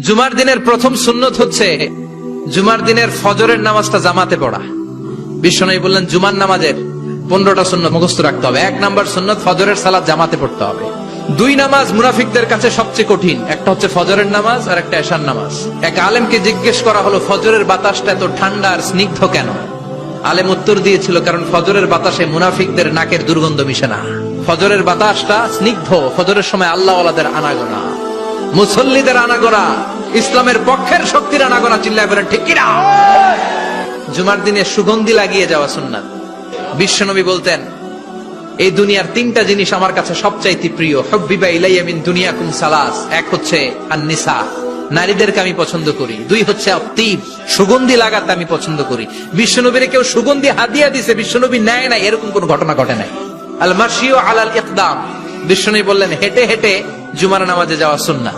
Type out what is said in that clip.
জুমার দিনের প্রথম সুন্নত হচ্ছে জুমার দিনের ফজরের নামাজটা জামাতে পড়া। বিশ্বনবী বললেন জুমার নামাজের 15টা সুন্নত মুখস্থ রাখতে হবে। 1 নাম্বার সুন্নত ফজরের সালাত জামাতে পড়তে হবে। 2 নামাজ মুনাফিকদের কাছে সবচেয়ে কঠিন, একটা হচ্ছে ফজরের নামাজ আর একটা এশার নামাজ। এক আলেমকে জিজ্ঞেস করা হলো ফজরের বাতাসটা এত ঠান্ডা আর স্নিগ্ধ কেন? আলেম উত্তর দিয়েছিল কারণ ফজরের বাতাসে মুনাফিকদের নাকের দুর্গন্ধ মিশে না। ফজরের বাতাসটা স্নিগ্ধ, ফজরের সময় আল্লাহওয়ালাদের আনাগোনা, মুসল্লিদের আনাগোনা, ইসলামের পক্ষের শক্তির আনাগোনা। চিল্লায় বলেন ঠিক কিনা? জুমার দিনে সুগন্ধি লাগিয়ে যাওয়া সুন্নাত। বিশ্বনবী বলতেন এই দুনিয়ার 3টা জিনিস আমার কাছে সবচাইতে প্রিয়। হুব্বিবা ইলাইয়া মিন দুনিয়াকুম সালাস। 1 হচ্ছে আন-নিসা, নারীদেরকে আমি পছন্দ করি। 2 হচ্ছে আত-তিব, সুগন্ধি লাগাতে আমি পছন্দ করি। বিশ্বনবীরে কেউ সুগন্ধি হাদিয়া দিয়েছে, বিশ্বনবী নেয় না, এরকম কোন ঘটনা ঘটে নাই। আল মাশিউ আলাল ইকদাম, বিশ্বনবী বললেন হেঁটে হেঁটে জুমার নামাজে যাওয়া সুন্নাহ।